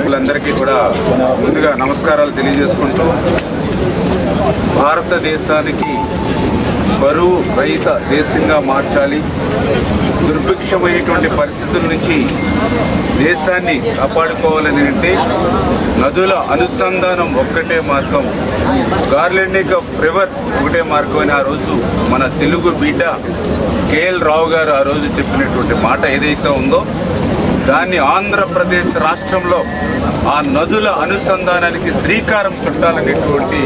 వీళ్ళందరికీ కూడా ముందుగా నమస్కారాలు తెలియజేసుకుంటూ భారతదేశానికి బరువు రహిత దేశంగా మార్చాలి, దుర్భిక్షమైనటువంటి పరిస్థితుల నుంచి దేశాన్ని కాపాడుకోవాలని అంటే నదుల అనుసంధానం ఒక్కటే మార్గం, గార్లెండింగ్ ఆఫ్ రివర్స్ ఒకటే మార్గం అని ఆ రోజు మన తెలుగు బిడ్డ కేఎల్ రావు గారు ఆ రోజు చెప్పినటువంటి మాట ఏదైతే ఉందో దాన్ని ఆంధ్రప్రదేశ్ రాష్ట్రంలో ఆ నదుల అనుసంధానానికి శ్రీకారం చుట్టాలనేటువంటి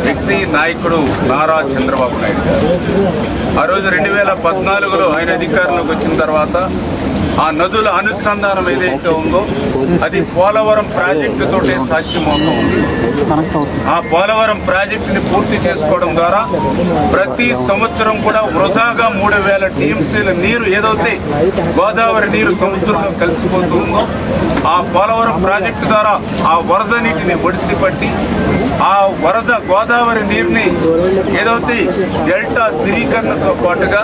వ్యక్తి నాయకుడు నారా చంద్రబాబు నాయుడు గారు. ఆ రోజు 2014లో ఆయన అధికారంలోకి వచ్చిన తర్వాత ఆ నదుల అనుసంధానం ఏదైతే ఉందో అది పోలవరం ప్రాజెక్టుతోటే సాధ్యమవుతుంది. ఆ పోలవరం ప్రాజెక్టుని పూర్తి చేసుకోవడం ద్వారా ప్రతి సంవత్సరం కూడా వృధాగా 3000 టీఎంసీల నీరు ఏదైతే గోదావరి నీరు సముద్రంలో కలిసిపోతుందో ఆ పోలవరం ప్రాజెక్టు ద్వారా ఆ వరద నీటిని ఒడిసిపట్టి ఆ వరద గోదావరి నీరుని ఏదైతే డెల్టా స్థిరీకరణతో పాటుగా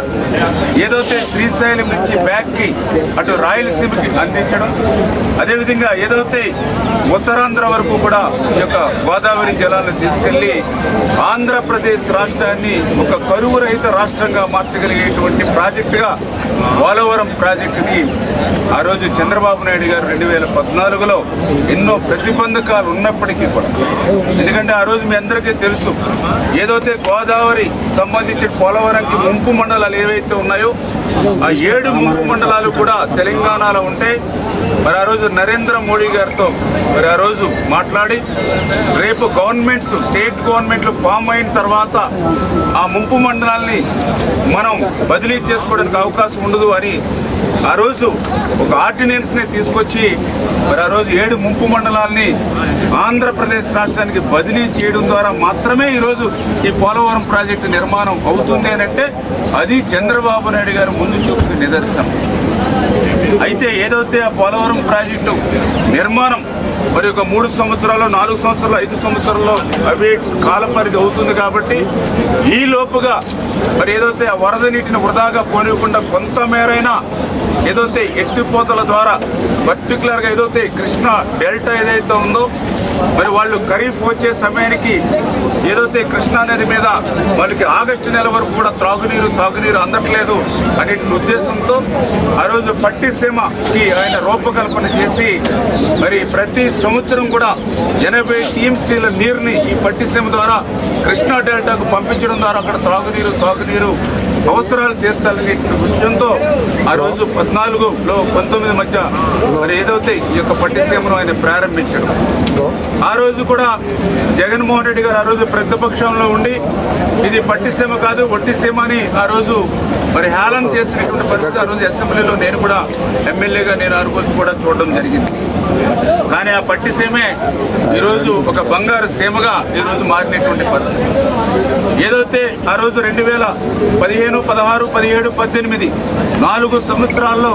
ఏదైతే శ్రీశైలం నుంచి బ్యాక్కి అటు రాయలసీమకి అందించడం, అదేవిధంగా ఏదైతే ఉత్తరాంధ్ర వరకు కూడా ఈ యొక్క గోదావరి జలాలను తీసుకెళ్లి ఆంధ్రప్రదేశ్ రాష్ట్రాన్ని ఒక కరువు రహిత రాష్ట్రంగా మార్చగలిగేటువంటి ప్రాజెక్టుగా పోలవరం ప్రాజెక్టుని ఆ రోజు చంద్రబాబు నాయుడు గారు 2014లో ఎన్నో ప్రతిబంధకాలు ఉన్నప్పటికీ కూడా, ఎందుకంటే ఆ రోజు మీ అందరికీ తెలుసు ఏదైతే గోదావరి సంబంధించి పోలవరంకి ముంపు మండలాలు ఏవైతే ఉన్నాయో ఆ 7 ముంపు మండలాలు కూడా తెలంగాణలో ఉంటే మరి ఆ రోజు నరేంద్ర మోడీ గారితో మరి ఆ రోజు మాట్లాడి రేపు గవర్నమెంట్స్ స్టేట్ గవర్నమెంట్లు ఫామ్ అయిన తర్వాత ఆ ముంపు మండలాల్ని మనం బదిలీ చేసుకోవడానికి అవకాశం ఉండదు అని ఆ రోజు ఒక ఆర్డినెన్స్ని తీసుకొచ్చి మరి ఆ రోజు 7 ముంపు మండలాల్ని ఆంధ్రప్రదేశ్ రాష్ట్రానికి బదిలీ చేయడం ద్వారా మాత్రమే ఈరోజు ఈ పోలవరం ప్రాజెక్టు నిర్మాణం అవుతుంది అని అంటే అది చంద్రబాబు నాయుడు గారు ముందు చూపుతున్న నిదర్శనం. అయితే ఏదైతే ఆ పోలవరం ప్రాజెక్టు నిర్మాణం మరి ఒక 3 సంవత్సరాలు 4 సంవత్సరాలు 5 సంవత్సరాల్లో అవే కాల పరిధి అవుతుంది కాబట్టి ఈ లోపుగా మరి ఏదైతే ఆ వరద నీటిని వృధాగా పోనివ్వకుండా కొంతమేరైనా ఏదైతే ఎత్తిపోతల ద్వారా పర్టికులర్గా ఏదైతే కృష్ణా డెల్టా ఏదైతే ఉందో మరి వాళ్ళు ఖరీఫ్ వచ్చే సమయానికి ఏదైతే కృష్ణా నది మీద వాళ్ళకి ఆగస్టు నెల వరకు కూడా త్రాగునీరు సాగునీరు అందట్లేదు అనే ఉద్దేశంతో ఆ రోజు పట్టిసీమకి ఆయన రూపకల్పన చేసి మరి ప్రతి సంవత్సరం కూడా 80 టీఎంసీల నీరుని ఈ పట్టిసీమ ద్వారా కృష్ణా డెల్టాకు పంపించడం ద్వారా అక్కడ త్రాగునీరు సాగునీరు అవసరాలు తీర్చాలనే విషయంతో ఆ రోజు 14లో 19 మధ్య మరి ఏదైతే ఈ యొక్క పట్టిసీమను ఆయన ప్రారంభించడం, ఆ రోజు కూడా జగన్మోహన్ రెడ్డి గారు ఆ రోజు ప్రతిపక్షంలో ఉండి ఇది పట్టిసీమ కాదు ఒట్టిసీమ అని ఆ రోజు మరి హేళన చేసినటువంటి పరిస్థితి ఆ రోజు అసెంబ్లీలో నేను కూడా ఎమ్మెల్యేగా నేను ఆ రోజు కూడా చూడడం జరిగింది. కానీ ఆ పట్టిసీమే ఈరోజు ఒక బంగారు సీమగా ఈరోజు మారినటువంటి పరిస్థితి. ఏదైతే ఆ రోజు 2015, 16, 17, 18 4 సంవత్సరాల్లో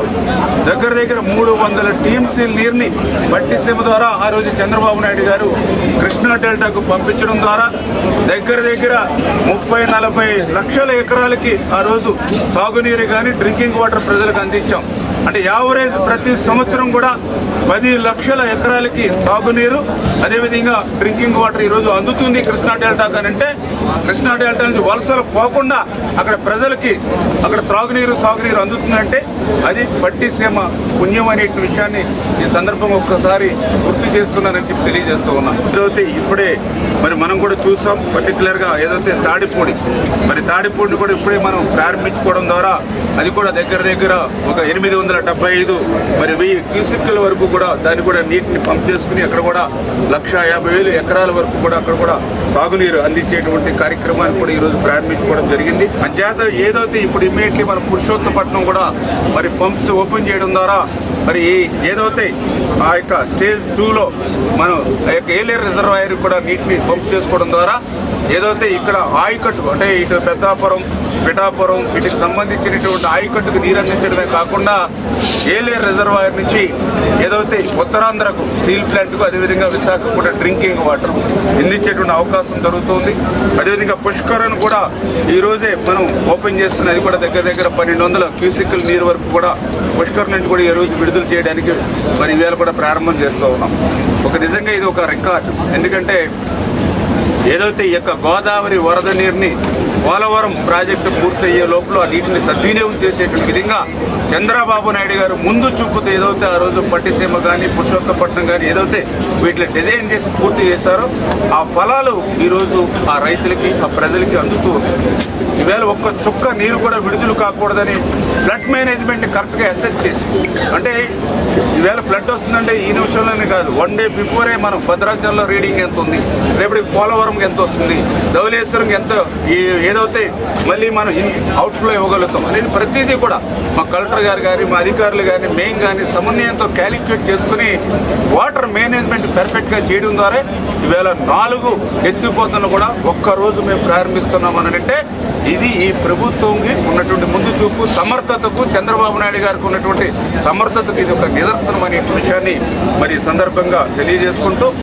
దగ్గర 300 టీఎంసీ నీరుని పట్టిసీమ ద్వారా ఆ రోజు చంద్రబాబు నాయుడు గారు కృష్ణా డెల్టాకు పంపించడం ద్వారా దగ్గర 30-40 లక్షల ఎకరాలకి ఆ రోజు సాగునీరు కానీ డ్రింకింగ్ వాటర్ ప్రజలకు అందించాం. అంటే యావరేజ్ ప్రతి సంవత్సరం కూడా 10 లక్షల ఎకరాలకి తాగునీరు అదేవిధంగా డ్రింకింగ్ వాటర్ ఈరోజు అందుతుంది కృష్ణా డెల్టా కానంటే కృష్ణా డెల్టా నుంచి వలసలు పోకుండా అక్కడ ప్రజలకి అక్కడ త్రాగునీరు సాగునీరు అందుతుందంటే అది పట్టిసీమ పుణ్యం అనే విషయాన్ని ఈ సందర్భంగా ఒక్కసారి గుర్తు చేస్తున్నానని చెప్పి తెలియజేస్తూ ఉన్నాం. ఏదైతే ఇప్పుడే మరి మనం కూడా చూసాం పర్టికులర్గా ఏదైతే తాడిపూడిని కూడా ఇప్పుడే మనం ప్రారంభించుకోవడం ద్వారా అది కూడా దగ్గర ఒక 875 మరి 1000 క్యూసెక్కుల వరకు కూడా దాన్ని కూడా నీటిని పంప్ చేసుకుని అక్కడ కూడా 150,000 ఎకరాల వరకు కూడా అక్కడ కూడా సాగునీరు అందించేటువంటి కార్యక్రమాన్ని కూడా ఈరోజు ప్రారంభించుకోవడం జరిగింది. అంచేత ఏదైతే ఇప్పుడు ఇమ్మీడియట్లీ మన పురుషోత్తపట్నం కూడా మరి పంప్స్ ఓపెన్ చేయడం ద్వారా మరి ఏదైతే ఆ యొక్క స్టేజ్ 2లో మనం ఆ యొక్క ఏలేరు రిజర్వాయర్ కూడా నీటిని పంప్ చేసుకోవడం ద్వారా ఏదైతే ఇక్కడ ఆయకట్టు అంటే ఇటు పెద్దాపురం పిఠాపురం వీటికి సంబంధించినటువంటి ఆయకట్టుకు నీరు అందించడమే కాకుండా ఏలేరు రిజర్వాయర్ నుంచి ఏదైతే ఉత్తరాంధ్రకు స్టీల్ ప్లాంట్కు అదేవిధంగా విశాఖపట్నం డ్రింకింగ్ వాటర్ అందించేటువంటి అవకాశం జరుగుతుంది. అదేవిధంగా పుష్కరను కూడా ఈ రోజే మనం ఓపెన్ చేసుకుని అది కూడా దగ్గర 1200 క్యూసెక్కుల నీరు వరకు కూడా పుష్కర్ నుండి కూడా ఈ రోజు విడుదల చేయడానికి మరి ఈవేళ కూడా ప్రారంభం చేస్తూ ఉన్నాం. నిజంగా ఇది ఒక రికార్డ్. ఎందుకంటే ఏదైతే ఈ యొక్క గోదావరి వరద నీరుని పోలవరం ప్రాజెక్టు పూర్తయ్యే లోపల ఆ నీటిని సద్వినియోగం చేసేటువంటి విధంగా చంద్రబాబు నాయుడు గారు ముందు చూపుతూ ఏదైతే ఆ రోజు పట్టిసీమ కానీ పురుషోత్తపట్నం కానీ ఏదైతే వీటిని డిజైన్ చేసి పూర్తి చేశారో ఆ ఫలాలు ఈరోజు ఆ రైతులకి ఆ ప్రజలకి అందుతూ ఈవేళ ఒక్క చుక్క నీరు కూడా విడుదల కాకూడదని ఫ్లడ్ మేనేజ్మెంట్ని కరెక్ట్గా అసెస్ చేసి, అంటే ఈవేళ ఫ్లడ్ వస్తుందంటే ఈ నిమిషంలోనే కాదు, 1 డే బిఫోరే మనం భద్రాచలంలో రీడింగ్ ఎంత ఉంది, రేపటికి పోలవరంకి ఎంత వస్తుంది, ధవళేశ్వరంకి ఎంత ఏదైతే మళ్ళీ మనం అవుట్ఫ్లో ఇవ్వగలుగుతాం అనేది ప్రతిదీ కూడా మా కలెక్టర్ గారు కానీ మా అధికారులు కానీ మేము కానీ సమన్వయంతో క్యాలిక్యులేట్ చేసుకుని వాటర్ మేనేజ్మెంట్ పర్ఫెక్ట్గా చేయడం ద్వారా ఈవేళ 4 ఎత్తిపోతలను కూడా ఒక్కరోజు మేము ప్రారంభిస్తున్నామని అంటే ఇది ఈ ప్రభుత్వంకి ఉన్నటువంటి ముందు చూపు సమర్థతకు చంద్రబాబు నాయుడు గారికి ఉన్నటువంటి సమర్థతకు ఇది ఒక నిదర్శనం అనే విషయాన్ని మరి ఈ సందర్భంగా తెలియజేసుకుంటూ